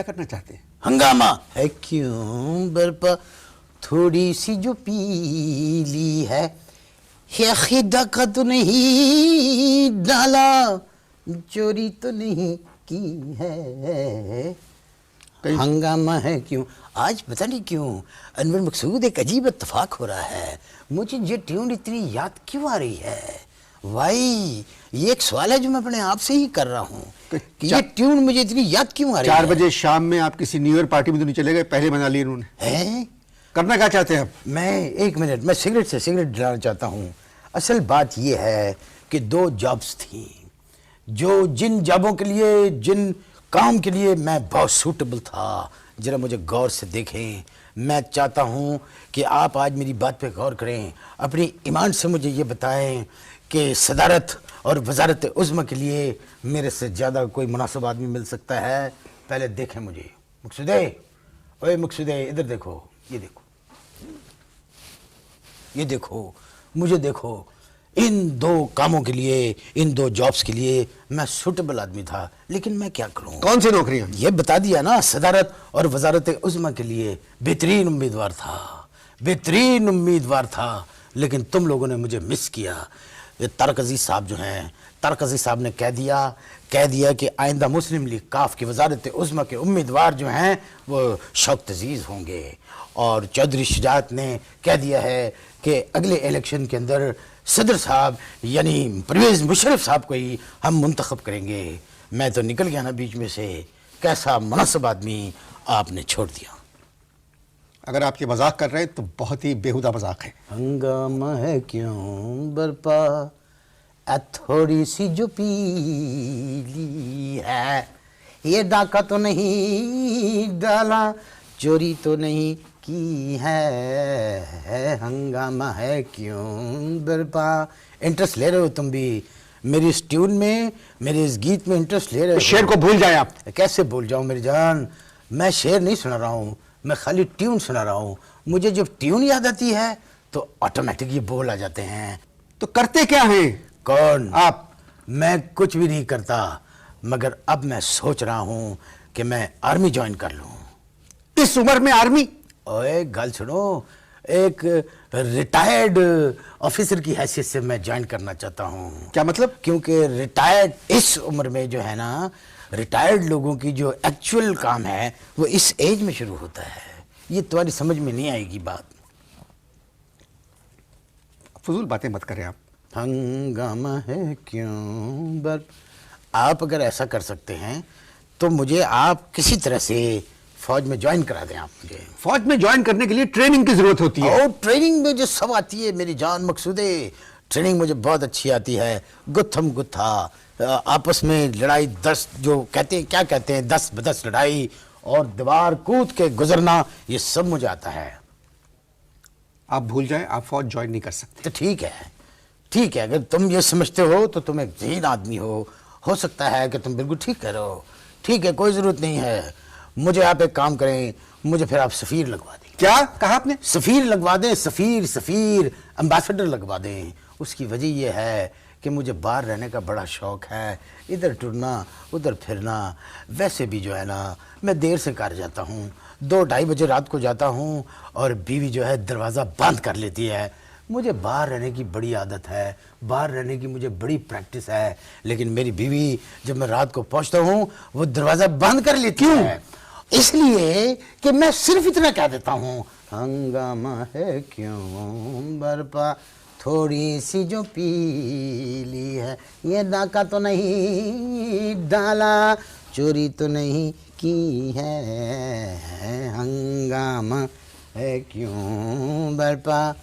करना चाहते हैं? हंगामा है क्यों बरपा, थोड़ी सी जो पीली है, खिदा का तो नहीं डाला, चोरी तो नहीं की है। हंगामा है क्यों। आज पता नहीं क्यों अनवर मकसूद एक अजीब इत्तेफाक हो रहा है। मुझे ये ट्यून इतनी याद क्यों आ रही है भाई? ये एक सवाल है जो मैं अपने आप से ही कर रहा हूँ कि ये ट्यून मुझे इतनी याद क्यों आ रही है। 4 बजे शाम में आप किसी न्यू ईयर पार्टी में तो नहीं चले गए? पहले मना लिए उन्होंने। हैं? करना क्या चाहते हैं आप? मैं एक मिनट, मैं सिगरेट से सिगरेट जलाना चाहता हूँ। असल बात यह है कि 2 जॉब्स थी, जो जिन जॉबों के लिए, जिन काम के लिए मैं बहुत सूटेबल था। जरा मुझे गौर से देखें। मैं चाहता हूँ कि आप आज मेरी बात पे गौर करें, अपनी ईमान से मुझे ये बताएं कि सदारत और वजारत उज़्मा के लिए मेरे से ज़्यादा कोई मुनासिब आदमी मिल सकता है? पहले देखें मुझे। मकसूदे, ओए मकसूदे, इधर देखो, ये देखो, ये देखो, मुझे देखो। इन 2 कामों के लिए, इन 2 जॉब्स के लिए मैं सूटेबल आदमी था, लेकिन मैं क्या करूं? कौन सी नौकरियां? ये बता दिया ना, सदारत और वजारत उज़्मा के लिए बेहतरीन उम्मीदवार था, बेहतरीन उम्मीदवार था, लेकिन तुम लोगों ने मुझे मिस किया। ये तारक अजीज साहब जो हैं, तारक अजीज साहब ने कह दिया कि आइंदा मुस्लिम लीग काफ की वजारत उज़्मा के उम्मीदवार जो हैं वो शौकत अजीज होंगे। और चौधरी शुजात ने कह दिया है कि अगले इलेक्शन के अंदर सदर साहब यानी परवेज़ मुशर्रफ साहब को ही हम मुंतखब करेंगे। मैं तो निकल गया ना बीच में से। कैसा मुनासिब आदमी आपने छोड़ दिया। अगर आप ये मजाक कर रहे हैं तो बहुत ही बेहुदा मजाक है। हंगामा है क्यों बरपा, थोड़ी सी जो पीली है, ये डाका तो नहीं डाला, चोरी तो नहीं की है। हंगामा है क्यों बरपा। इंटरेस्ट ले रहे हो तुम भी मेरी इस ट्यून में, मेरे इस गीत में इंटरेस्ट ले रहे हो? शेर को भूल जाए आप। कैसे भूल जाऊं मेरी जान, मैं शेर नहीं सुना रहा हूं, मैं खाली ट्यून सुना रहा हूं। मुझे जब ट्यून याद आती है तो ऑटोमेटिक ये बोल आ जाते हैं। तो करते क्या हैं? कौन? आप। मैं कुछ भी नहीं करता, मगर अब मैं सोच रहा हूं कि मैं आर्मी ज्वाइन कर लूं। इस उम्र में आर्मी? ओए गल सुनो, एक रिटायर्ड ऑफिसर की हैसियत से मैं ज्वाइन करना चाहता हूँ। क्या मतलब? क्योंकि रिटायर्ड इस उम्र में जो है ना, रिटायर्ड लोगों की जो एक्चुअल काम है वो इस एज में शुरू होता है। ये तुम्हारी समझ में नहीं आएगी बात। फजूल बातें मत करें आप। हंगामा है क्यों बर। आप अगर ऐसा कर सकते हैं तो मुझे आप किसी तरह से फौज में ज्वाइन करा दें। आप मुझे फौज में ज्वाइन करने के लिए ट्रेनिंग की जरूरत होती है। और ट्रेनिंग में जो सब आती है मेरी जान मकसूदे, ट्रेनिंग मुझे बहुत अच्छी आती है। गुत्थम गुत्था, आपस में लड़ाई, 10 जो कहते हैं, क्या कहते हैं, 10 ब10 लड़ाई और दीवार कूद के गुजरना, ये सब मुझे आता है। आप भूल जाएं, आप फौज ज्वाइन नहीं कर सकते। तो ठीक है, ठीक है, अगर तुम ये समझते हो तो तुम एक ज़हीन आदमी हो सकता है कि तुम बिल्कुल ठीक कह रहे हो। ठीक है, कोई ज़रूरत नहीं है। मुझे आप एक काम करें, मुझे फिर आप सफ़ीर लगवा दें। क्या कहा आपने? सफ़ीर लगवा दें, सफ़ीर एम्बेसडर लगवा दें। उसकी वजह यह है कि मुझे बाहर रहने का बड़ा शौक़ है, इधर टुरना उधर फिरना। वैसे भी जो है ना, मैं देर से घर जाता हूँ, 2-2:30 बजे रात को जाता हूँ और बीवी जो है दरवाज़ा बंद कर लेती है। मुझे बाहर रहने की बड़ी आदत है, बाहर रहने की मुझे बड़ी प्रैक्टिस है, लेकिन मेरी बीवी जब मैं रात को पहुँचता हूँ वो दरवाज़ा बंद कर लेती है। इसलिए कि मैं सिर्फ इतना कह देता हूँ, हंगामा है क्यों बरपा, थोड़ी सी जो पीली है, ये डाका तो नहीं डाला, चोरी तो नहीं की है। हंगामा है क्यों बरपा,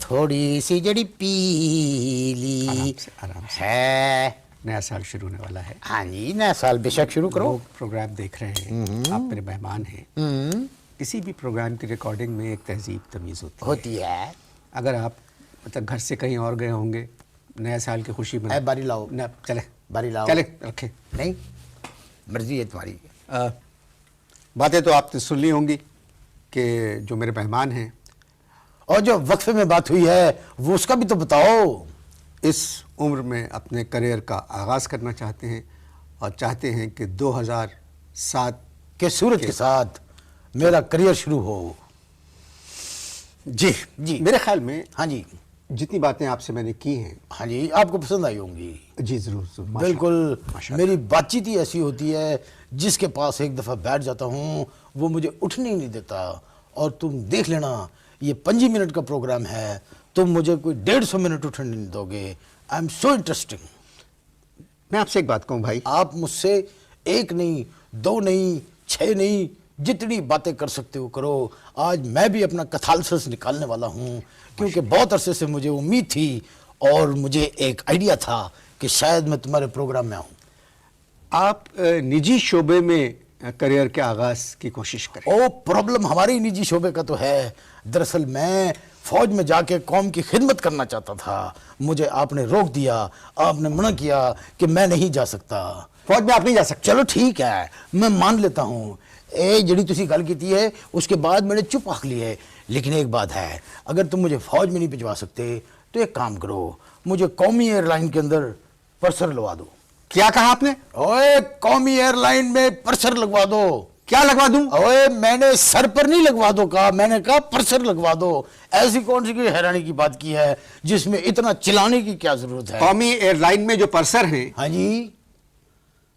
थोड़ी सी जड़ी पीली आराम से है। नया साल शुरू होने वाला है। हाँ जी, नया साल बेशक शुरू करो। लोग प्रोग्राम देख रहे हैं, आप मेरे मेहमान हैं। किसी भी प्रोग्राम की रिकॉर्डिंग में एक तहजीब तमीज़ होती है। अगर आप मतलब घर से कहीं और गए होंगे, नया साल की खुशी में बारी लाओ ना, चले बारी लाओ, चले रखें। नहीं, मर्जी है तुम्हारी। बातें तो आपने सुन ली होंगी कि जो मेरे मेहमान हैं, और जो वक्फे में बात हुई है वो उसका भी तो बताओ। इस उम्र में अपने करियर का आगाज़ करना चाहते हैं और चाहते हैं कि 2007 कि सूरज के साथ मेरा करियर शुरू हो। जी जी मेरे ख्याल में हाँ जी, जितनी बातें आपसे मैंने की हैं, हाँ जी, आपको पसंद आई होंगी। जी ज़रूर ज़रूर, बिल्कुल। माशाल्लाह। मेरी बातचीत ही ऐसी होती है, जिसके पास एक दफ़ा बैठ जाता हूँ वो मुझे उठने ही नहीं देता। और तुम देख लेना, ये 5 मिनट का प्रोग्राम है, तुम मुझे कोई 150 मिनट उठने नहीं दोगे। I am so interesting. मैं आपसे एक बात कहूँ भाई, आप मुझसे 1 नहीं, 2 नहीं, 6 नहीं, जितनी बातें कर सकते हो करो। आज मैं भी अपना कथालसस निकालने वाला हूँ, क्योंकि बहुत अरसे से मुझे उम्मीद थी और मुझे एक आइडिया था कि शायद मैं तुम्हारे प्रोग्राम में आऊँ। आप निजी शोबे में करियर के आगाज़ की कोशिश करें। ओ, प्रॉब्लम हमारे निजी शोबे का तो है। दरअसल मैं फौज में जाके कौम की खिदमत करना चाहता था, मुझे आपने रोक दिया, आपने मना किया कि मैं नहीं जा सकता। फौज में आप नहीं जा सकते। चलो ठीक है, मैं मान लेता हूँ, ए जड़ी तुसी गल की है उसके बाद मैंने चुप आख ली है। लेकिन एक बात है, अगर तुम मुझे फौज में नहीं भिजवा सकते तो एक काम करो, मुझे कौमी एयरलाइन के अंदर परसर लगवा दो। क्या कहा आपने? ओए, कौमी एयरलाइन में परसर लगवा दो। क्या लगवा दूं? ओए, मैंने सर पर नहीं लगवा दो कहा, मैंने कहा परसर लगवा दो। ऐसी कौन सी कोई हैरानी की बात की है जिसमें इतना चिल्लाने की क्या जरूरत है? कौमी एयरलाइन में जो परसर हैं, हाँ जी,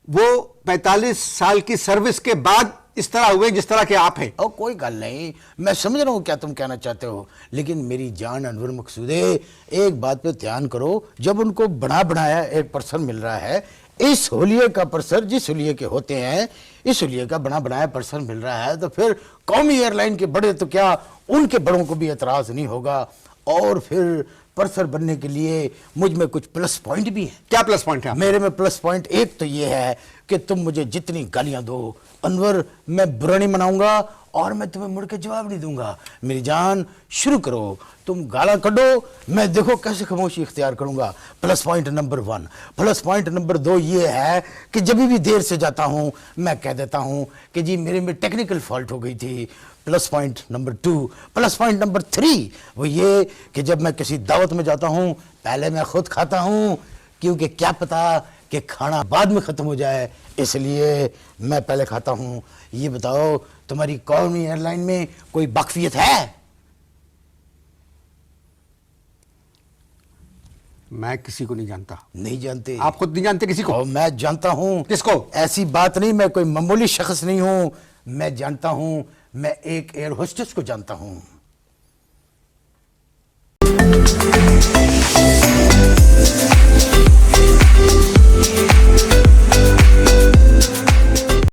वो 45 साल की सर्विस के बाद इस तरह हुए जिस तरह के आप हैं। और कोई गल नहीं, मैं समझ रहा हूँ क्या तुम कहना चाहते हो, लेकिन मेरी जान अनवर मकसूदे, एक बात पे ध्यान करो, जब उनको बना बनाया एक परसर मिल रहा है, इस होलिये का परसर जिस होलिये के होते हैं, इस होलिये का बना बनाया परसर मिल रहा है, तो फिर कौमी एयरलाइन के बड़े तो क्या, उनके बड़ों को भी एतराज नहीं होगा। और फिर परसर बनने के लिए मुझ में कुछ प्लस पॉइंट भी हैं। क्या प्लस पॉइंट है? मेरे में प्लस पॉइंट एक तो ये है कि तुम मुझे जितनी गालियां दो अनवर, मैं बुरा नहीं मनाऊंगा और मैं तुम्हें मुड़ के जवाब नहीं दूंगा। मेरी जान, शुरू करो, तुम गाला कढ़ो, मैं देखो कैसे खामोशी इख्तियार करूंगा। Plus point number 1। Plus point number 2 ये है कि जब भी देर से जाता हूं मैं कह देता हूं कि जी मेरे में टेक्निकल फॉल्ट हो गई थी। Plus point number 2। Plus point number 3 वो ये कि जब मैं किसी दावत में जाता हूं पहले मैं खुद खाता हूं, क्योंकि क्या पता कि खाना बाद में खत्म हो जाए, इसलिए मैं पहले खाता हूं। ये बताओ, तुम्हारी कौमी एयरलाइन में कोई वाकफियत है? मैं किसी को नहीं जानता। नहीं जानते? आप खुद नहीं जानते किसी को? और मैं जानता हूं। किसको? ऐसी बात नहीं, मैं कोई मामूली शख्स नहीं हूं, मैं जानता हूं, मैं एक एयर होस्टेस को जानता हूं।